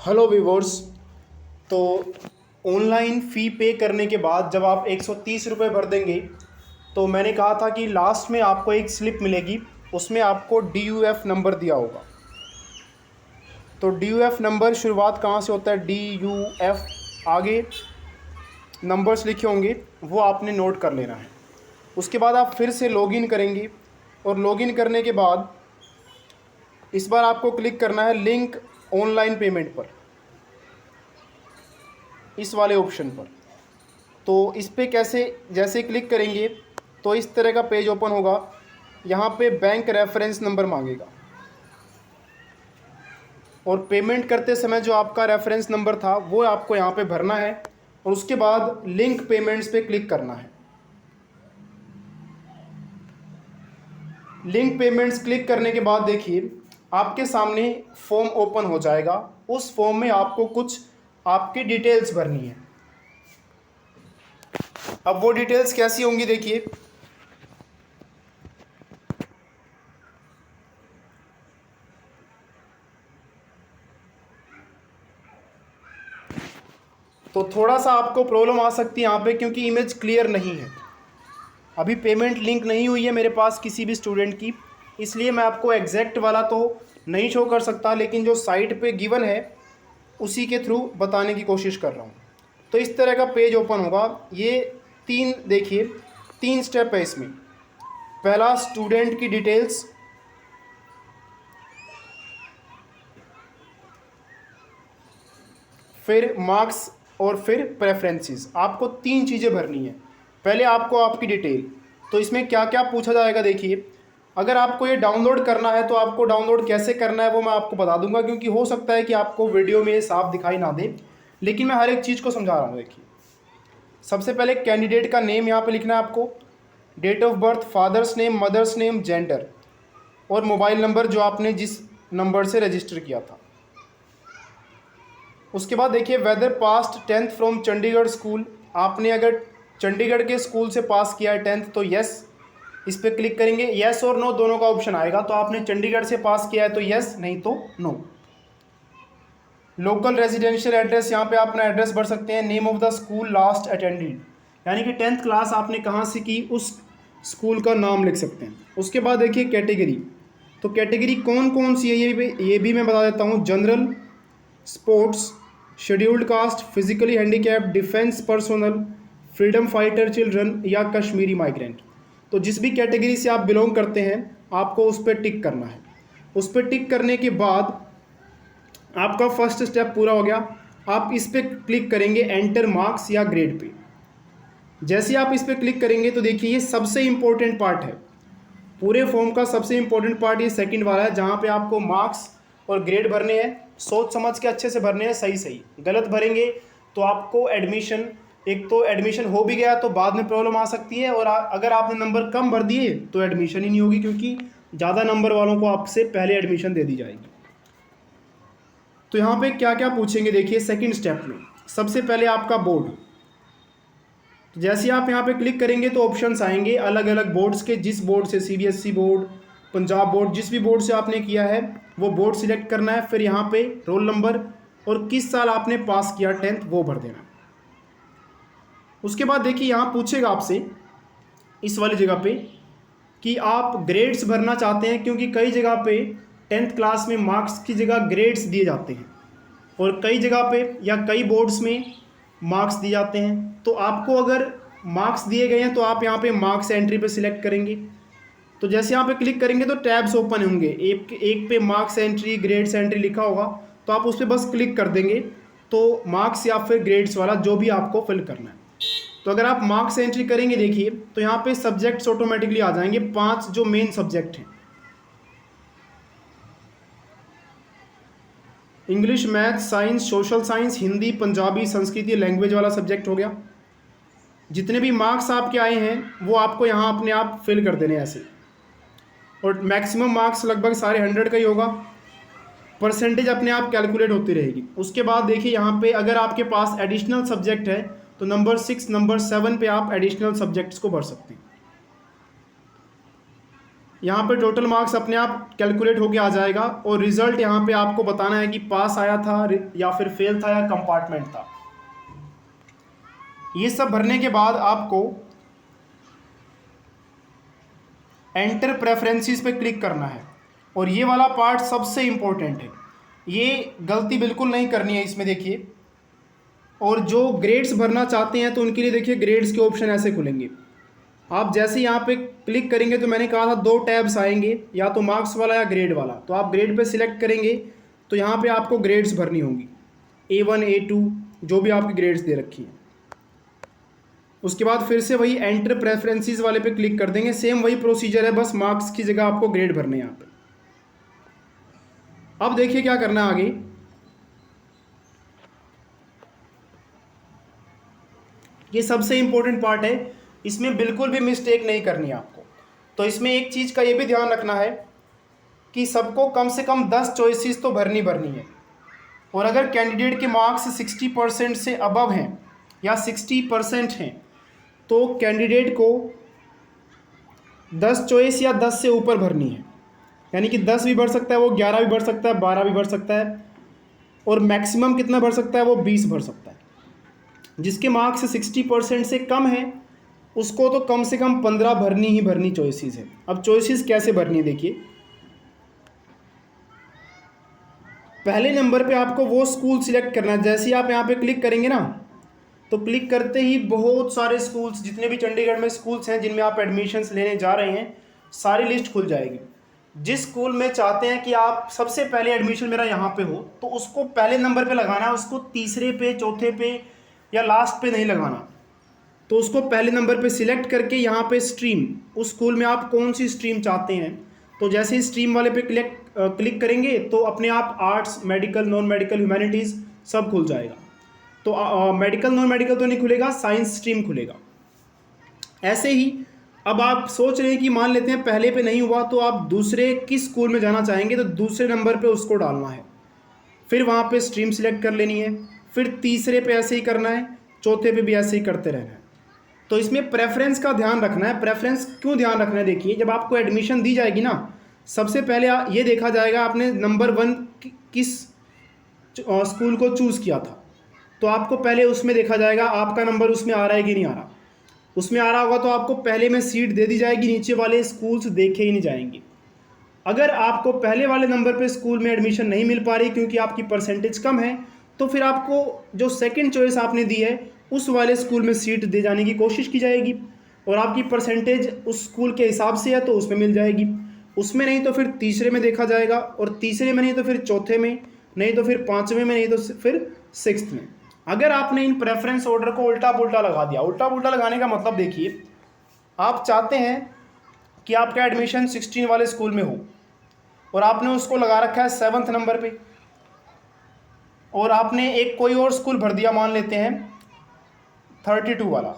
Hello viewers. तो online फ़ी पे करने के बाद जब आप 130 रुपये भर देंगे तो मैंने कहा था कि लास्ट में आपको एक स्लिप मिलेगी, उसमें आपको DUF नंबर दिया होगा। तो DUF नंबर शुरुआत कहाँ से होता है, DUF आगे नंबर्स लिखे होंगे, वो आपने नोट कर लेना है। उसके बाद आप फिर से लॉगिन करेंगे और लॉगिन करने के बाद इस बार आपको क्लिक करना है लिंक ऑनलाइन पेमेंट पर, इस वाले ऑप्शन पर। तो इस पे कैसे जैसे क्लिक करेंगे तो इस तरह का पेज ओपन होगा। यहाँ पे बैंक रेफरेंस नंबर मांगेगा और पेमेंट करते समय जो आपका रेफरेंस नंबर था वो आपको यहाँ पे भरना है और उसके बाद लिंक पेमेंट्स पे क्लिक करना है। लिंक पेमेंट्स क्लिक करने के बाद देखिए आपके सामने फॉर्म ओपन हो जाएगा। उस फॉर्म में आपको कुछ आपकी डिटेल्स भरनी है। अब वो डिटेल्स कैसी होंगी देखिए, तो थोड़ा सा आपको प्रॉब्लम आ सकती है यहाँ पे क्योंकि इमेज क्लियर नहीं है। अभी पेमेंट लिंक नहीं हुई है मेरे पास किसी भी स्टूडेंट की, इसलिए मैं आपको एग्जैक्ट वाला तो नहीं शो कर सकता, लेकिन जो साइट पे गिवन है उसी के थ्रू बताने की कोशिश कर रहा हूँ। तो इस तरह का पेज ओपन होगा। ये देखिए 3 स्टेप है इसमें। पहला स्टूडेंट की डिटेल्स, फिर मार्क्स और फिर प्रेफरेंसेस। आपको 3 चीज़ें भरनी है। पहले आपको आपकी डिटेल, तो इसमें क्या क्या पूछा जाएगा देखिए। अगर आपको ये डाउनलोड करना है तो आपको डाउनलोड कैसे करना है वो मैं आपको बता दूंगा, क्योंकि हो सकता है कि आपको वीडियो में साफ दिखाई ना दे, लेकिन मैं हर एक चीज़ को समझा रहा हूँ। देखिए सबसे पहले कैंडिडेट का नेम यहाँ पे लिखना है आपको, date of birth, father's name, mother's name, gender और मोबाइल नंबर जो आपने जिस नंबर से रजिस्टर किया था। उसके बाद देखिए whether past 10th from Chandigarh school. आपने अगर चंडीगढ़ के स्कूल से पास किया है 10th तो यस, इस पर क्लिक करेंगे। यस और नो दोनों का ऑप्शन आएगा, तो आपने चंडीगढ़ से पास किया है तो यस, नहीं तो नो। लोकल रेजिडेंशियल एड्रेस, यहाँ पे अपना एड्रेस भर सकते हैं। Name of the school last attended, यानी कि 10th क्लास आपने कहाँ से की उस स्कूल का नाम लिख सकते हैं। उसके बाद देखिए कैटेगरी, तो कैटेगरी कौन कौन सी है ये भी मैं बता देता हूँ। General, sports, scheduled caste, physically handicap, defence personnel, freedom fighter children या कश्मीरी माइग्रेंट। तो जिस भी कैटेगरी से आप बिलोंग करते हैं आपको उस पर टिक करना है। उस पर टिक करने के बाद आपका फर्स्ट स्टेप पूरा हो गया। आप इस पर क्लिक करेंगे एंटर मार्क्स या ग्रेड पे। जैसे आप इस पर क्लिक करेंगे तो देखिए ये सबसे इंपॉर्टेंट पार्ट है। पूरे फॉर्म का सबसे इंपॉर्टेंट पार्ट ये सेकंड वाला है, जहाँ पे आपको मार्क्स और ग्रेड भरने हैं। सोच समझ के अच्छे से भरने हैं, सही सही। गलत भरेंगे तो आपको एडमिशन, एक तो एडमिशन हो भी गया तो बाद में प्रॉब्लम आ सकती है, और अगर आपने नंबर कम भर दिए तो एडमिशन ही नहीं होगी, क्योंकि ज़्यादा नंबर वालों को आपसे पहले एडमिशन दे दी जाएगी। तो यहाँ पे क्या क्या पूछेंगे देखिए सेकंड स्टेप में। सबसे पहले आपका बोर्ड, तो जैसे आप यहाँ पे क्लिक करेंगे तो ऑप्शंस आएंगे अलग अलग बोर्ड्स के। जिस बोर्ड से, CBSE बोर्ड, पंजाब बोर्ड, जिस भी बोर्ड से आपने किया है वो बोर्ड सिलेक्ट करना है। फिर यहाँ पे रोल नंबर और किस साल आपने पास किया 10th वो भर देना। उसके बाद देखिए यहाँ पूछेगा आपसे इस वाली जगह पे कि आप ग्रेड्स भरना चाहते हैं, क्योंकि कई जगह पे 10th क्लास में मार्क्स की जगह ग्रेड्स दिए जाते हैं और कई जगह पे या कई बोर्ड्स में मार्क्स दिए जाते हैं। तो आपको अगर मार्क्स दिए गए हैं तो आप यहाँ पे मार्क्स एंट्री पे सिलेक्ट करेंगे। तो जैसे यहाँ पे क्लिक करेंगे तो टैब्स ओपन होंगे, एक पे मार्क्स एंट्री, ग्रेड्स एंट्री लिखा होगा, तो आप उस पर बस क्लिक कर देंगे तो मार्क्स या फिर ग्रेड्स वाला जो भी आपको फिल करना है। तो अगर आप मार्क्स एंट्री करेंगे देखिए तो यहाँ पे सब्जेक्ट्स ऑटोमेटिकली आ जाएंगे, 5 जो मेन सब्जेक्ट हैं। English, math, science, social science, Hindi, Punjabi, संस्कृति, लैंग्वेज वाला सब्जेक्ट हो गया। जितने भी मार्क्स आपके आए हैं वो आपको यहाँ अपने आप फिल कर देने ऐसे, और मैक्सिमम मार्क्स लगभग सारे 100 का ही होगा। परसेंटेज अपने आप कैलकुलेट होती रहेगी। उसके बाद देखिए यहाँ पे अगर आपके पास एडिशनल सब्जेक्ट है तो नंबर 6, नंबर 7 पे आप एडिशनल सब्जेक्ट्स को भर सकते हैं। यहाँ पे टोटल मार्क्स अपने आप कैलकुलेट होके आ जाएगा और रिजल्ट यहाँ पे आपको बताना है कि पास आया था या फिर फेल था या कंपार्टमेंट था। ये सब भरने के बाद आपको एंटर प्रेफरेंसेस पे क्लिक करना है और ये वाला पार्ट सबसे इम्पोर्टेंट है, ये गलती बिल्कुल नहीं करनी है इसमें। देखिए, और जो ग्रेड्स भरना चाहते हैं तो उनके लिए देखिए ग्रेड्स के ऑप्शन ऐसे खुलेंगे। आप जैसे यहाँ पे क्लिक करेंगे तो मैंने कहा था 2 टैब्स आएंगे, या तो मार्क्स वाला या ग्रेड वाला। तो आप ग्रेड पे सिलेक्ट करेंगे तो यहाँ पे आपको ग्रेड्स भरनी होंगी, A1 A2 जो भी आपकी ग्रेड्स दे रखी हैं। उसके बाद फिर से वही एंटर प्रेफरेंसेस वाले पे क्लिक कर देंगे, सेम वही प्रोसीजर है, बस मार्क्स की जगह आपको ग्रेड भरने हैं यहाँ पे। अब देखिए क्या करना है आगे। ये सबसे इंपॉर्टेंट पार्ट है, इसमें बिल्कुल भी मिस्टेक नहीं करनी है आपको। तो इसमें एक चीज़ का ये भी ध्यान रखना है कि सबको कम से कम 10 चॉइसेस तो भरनी है। और अगर कैंडिडेट के मार्क्स 60% से अबव हैं या 60% हैं तो कैंडिडेट को 10 चॉइस या 10 से ऊपर भरनी है। यानी कि 10 भी भर सकता है वो, 11 भी भर सकता है, 12 भी भर सकता है, और मैक्सिमम कितना भर सकता है वो 20 भर सकता है। जिसके मार्क्स 60% से कम है उसको तो कम से कम 15 भरनी ही भरनी चॉइसेस है। अब चॉइसेस कैसे भरनी है देखिए, पहले नंबर पे आपको वो स्कूल सिलेक्ट करना है। जैसे ही आप यहाँ पे क्लिक करेंगे ना, तो क्लिक करते ही बहुत सारे स्कूल्स, जितने भी चंडीगढ़ में स्कूल्स हैं जिनमें आप एडमिशन्स लेने जा रहे हैं, सारी लिस्ट खुल जाएगी। जिस स्कूल में चाहते हैं कि आप सबसे पहले एडमिशन मेरा यहाँ पे हो, तो उसको पहले नंबर पे लगाना है, उसको तीसरे पे, चौथे पे या लास्ट पे नहीं लगाना। तो उसको पहले नंबर पे सिलेक्ट करके यहाँ पे स्ट्रीम, उस स्कूल में आप कौन सी स्ट्रीम चाहते हैं, तो जैसे ही स्ट्रीम वाले पे क्लिक करेंगे तो अपने आप arts, medical, non medical, humanities सब खुल जाएगा। तो मेडिकल, नॉन मेडिकल तो नहीं खुलेगा, साइंस स्ट्रीम खुलेगा। ऐसे ही अब आप सोच रहे हैं कि मान लेते हैं पहले पे नहीं हुआ, तो आप दूसरे किस स्कूल में जाना चाहेंगे तो दूसरे नंबर पे उसको डालना है, फिर वहाँ पे स्ट्रीम सिलेक्ट कर लेनी है, फिर तीसरे पे ऐसे ही करना है, चौथे पे भी ऐसे ही करते रहना है। तो इसमें प्रेफरेंस का ध्यान रखना है। प्रेफरेंस क्यों ध्यान रखना है, देखिए जब आपको एडमिशन दी जाएगी ना, सबसे पहले ये देखा जाएगा आपने नंबर 1 किस स्कूल को चूज़ किया था, तो आपको पहले उसमें देखा जाएगा आपका नंबर उसमें आ रहा है कि नहीं आ रहा। उसमें आ रहा होगा तो आपको पहले में सीट दे दी जाएगी, नीचे वाले स्कूल्स देखे ही नहीं जाएंगे। अगर आपको पहले वाले नंबर पे स्कूल में एडमिशन नहीं मिल पा रही क्योंकि आपकी परसेंटेज कम है, तो फिर आपको जो सेकंड चॉइस आपने दी है उस वाले स्कूल में सीट दे जाने की कोशिश की जाएगी, और आपकी परसेंटेज उस स्कूल के हिसाब से है तो उसमें मिल जाएगी। उसमें नहीं तो फिर तीसरे में देखा जाएगा, और तीसरे में नहीं तो फिर चौथे में, नहीं तो फिर पाँचवें में, नहीं तो फिर 6th में। अगर आपने इन प्रेफरेंस ऑर्डर को उल्टा पुल्टा लगा दिया, उल्टा पुल्टा लगाने का मतलब देखिए, आप चाहते हैं कि आपका एडमिशन 16 वाले स्कूल में हो और आपने उसको लगा रखा है 7th नंबर पे, और आपने एक कोई और स्कूल भर दिया, मान लेते हैं 32 वाला।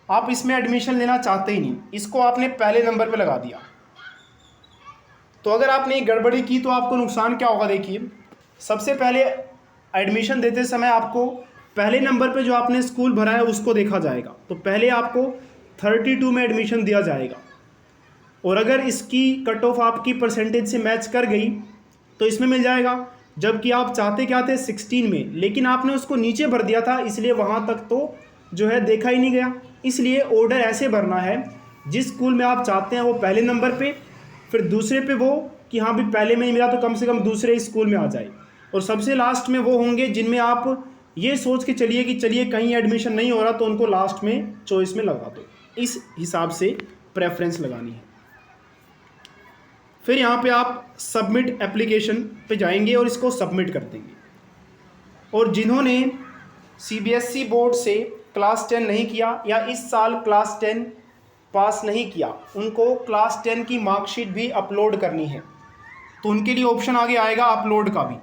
आप इसमें एडमिशन लेना चाहते ही नहीं, इसको आपने पहले नंबर पे लगा दिया। तो अगर आपने एक गड़बड़ी की तो आपको नुकसान क्या होगा देखिए, सबसे पहले एडमिशन देते समय आपको पहले नंबर पे जो आपने स्कूल भरा है उसको देखा जाएगा। तो पहले आपको 32 में एडमिशन दिया जाएगा, और अगर इसकी कट ऑफ आपकी परसेंटेज से मैच कर गई तो इसमें मिल जाएगा। जबकि आप चाहते क्या थे 16 में, लेकिन आपने उसको नीचे भर दिया था, इसलिए वहाँ तक तो जो है देखा ही नहीं गया। इसलिए ऑर्डर ऐसे भरना है, जिस स्कूल में आप चाहते हैं वो पहले नंबर पे, फिर दूसरे पे वो कि हाँ भी पहले में नहीं मिला तो कम से कम दूसरे स्कूल में आ जाए, और सबसे लास्ट में वो होंगे जिनमें आप ये सोच के चलिए कि चलिए कहीं एडमिशन नहीं हो रहा तो उनको लास्ट में चॉइस में लगा दो। इस हिसाब से प्रेफरेंस लगानी है। फिर यहाँ पे आप सबमिट एप्लीकेशन पे जाएंगे और इसको सबमिट कर देंगे। और जिन्होंने CBSE बोर्ड से क्लास 10 नहीं किया या इस साल क्लास 10 पास नहीं किया, उनको क्लास 10 की मार्कशीट भी अपलोड करनी है, तो उनके लिए ऑप्शन आगे आएगा अपलोड का भी।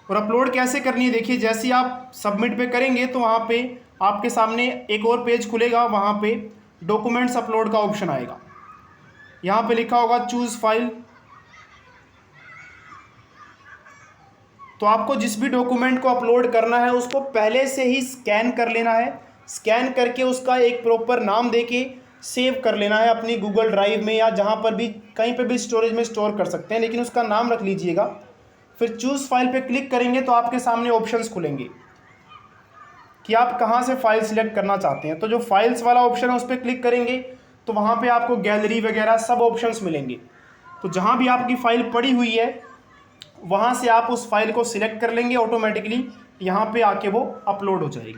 और अपलोड कैसे करनी है देखिए, जैसे ही आप सबमिट पे करेंगे तो वहाँ पे आपके सामने एक और पेज खुलेगा, वहाँ पे डॉक्यूमेंट्स अपलोड का ऑप्शन आएगा। यहाँ पे लिखा होगा चूज़ फाइल। तो आपको जिस भी डॉक्यूमेंट को अपलोड करना है उसको पहले से ही स्कैन कर लेना है। स्कैन करके उसका एक प्रॉपर नाम देके सेव कर लेना है अपनी गूगल ड्राइव में या जहाँ पर भी कहीं पर भी स्टोरेज में स्टोर कर सकते हैं, लेकिन उसका नाम रख लीजिएगा। फिर चूज़ फाइल पे क्लिक करेंगे तो आपके सामने ऑप्शंस खुलेंगे कि आप कहाँ से फाइल सिलेक्ट करना चाहते हैं। तो जो फाइल्स वाला ऑप्शन है उस पर क्लिक करेंगे तो वहाँ पे आपको गैलरी वगैरह सब ऑप्शंस मिलेंगे। तो जहाँ भी आपकी फ़ाइल पड़ी हुई है वहाँ से आप उस फाइल को सिलेक्ट कर लेंगे, ऑटोमेटिकली यहाँ पे आके वो अपलोड हो जाएगी।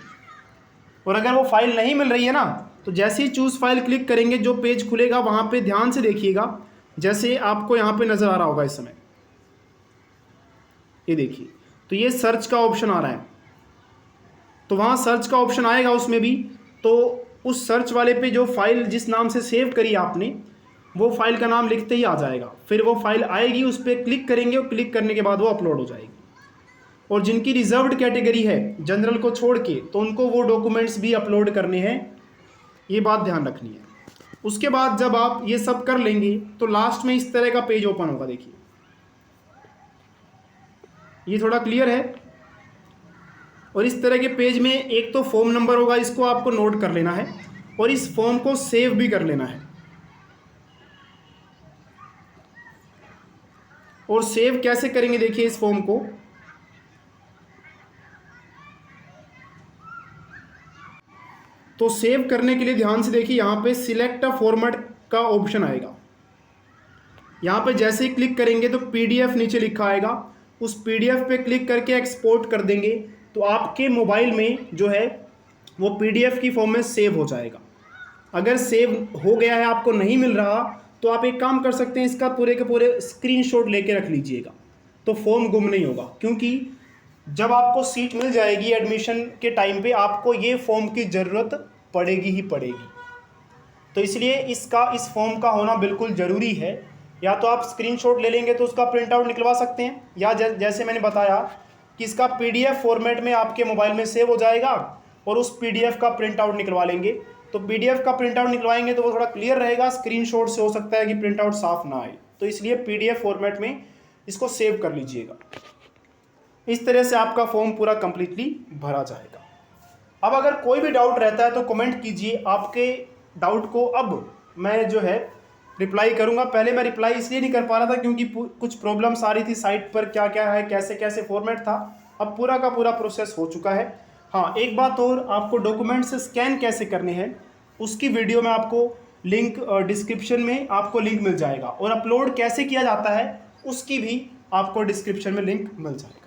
और अगर वो फाइल नहीं मिल रही है ना, तो जैसे ही चूज़ फाइल क्लिक करेंगे जो पेज खुलेगा वहाँ पे ध्यान से देखिएगा, जैसे आपको यहाँ पे नज़र आ रहा होगा इस समय, ये देखिए, तो ये सर्च का ऑप्शन आ रहा है। तो वहाँ सर्च का ऑप्शन आएगा उसमें भी, तो उस सर्च वाले पे जो फाइल जिस नाम से सेव करी आपने वो फाइल का नाम लिखते ही आ जाएगा। फिर वो फाइल आएगी, उस पर क्लिक करेंगे और क्लिक करने के बाद वो अपलोड हो जाएगी। और जिनकी रिजर्व्ड कैटेगरी है जनरल को छोड़ के, तो उनको वो डॉक्यूमेंट्स भी अपलोड करने हैं, ये बात ध्यान रखनी है। उसके बाद जब आप ये सब कर लेंगे तो लास्ट में इस तरह का पेज ओपन होगा। देखिए ये थोड़ा क्लियर है। और इस तरह के पेज में एक तो फॉर्म नंबर होगा, इसको आपको नोट कर लेना है और इस फॉर्म को सेव भी कर लेना है। और सेव कैसे करेंगे देखिए इस फॉर्म को, तो सेव करने के लिए ध्यान से देखिए, यहाँ पे सिलेक्ट अ फॉर्मेट का ऑप्शन आएगा। यहाँ पे जैसे ही क्लिक करेंगे तो पीडीएफ नीचे लिखा आएगा, उस पीडीएफ पे क्लिक करके एक्सपोर्ट कर देंगे तो आपके मोबाइल में जो है वो पीडीएफ की फॉर्म में सेव हो जाएगा। अगर सेव हो गया है आपको नहीं मिल रहा तो आप एक काम कर सकते हैं, इसका पूरे के पूरे स्क्रीनशॉट लेके रख लीजिएगा, तो फॉर्म गुम नहीं होगा। क्योंकि जब आपको सीट मिल जाएगी एडमिशन के टाइम पे आपको ये फॉर्म की ज़रूरत पड़ेगी ही पड़ेगी। तो इसलिए इस फॉर्म का होना बिल्कुल ज़रूरी है। या तो आप स्क्रीनशॉट ले लेंगे तो उसका प्रिंट आउट निकलवा सकते हैं, या जैसे मैंने बताया कि इसका पीडीएफ फॉर्मेट में आपके मोबाइल में सेव हो जाएगा और उस पीडीएफ का प्रिंट आउट निकलवा लेंगे। तो पीडीएफ का प्रिंट आउट निकलवाएंगे तो वो थोड़ा क्लियर रहेगा, स्क्रीनशॉट से हो सकता है कि प्रिंट आउट साफ ना आए, तो इसलिए पीडीएफ फॉर्मेट में इसको सेव कर लीजिएगा। इस तरह से आपका फॉर्म पूरा कंप्लीटली भरा जाएगा। अब अगर कोई भी डाउट रहता है तो कमेंट कीजिए, आपके डाउट को अब मैं जो है रिप्लाई करूंगा। पहले मैं रिप्लाई इसलिए नहीं कर पा रहा था क्योंकि कुछ प्रॉब्लम्स आ रही थी साइट पर, क्या क्या है, कैसे कैसे फॉर्मेट था। अब पूरा का पूरा प्रोसेस हो चुका है। हाँ, एक बात और, आपको डॉक्यूमेंट्स स्कैन कैसे करने हैं उसकी वीडियो में आपको लिंक डिस्क्रिप्शन में आपको लिंक मिल जाएगा, और अपलोड कैसे किया जाता है उसकी भी आपको डिस्क्रिप्शन में लिंक मिल जाएगा।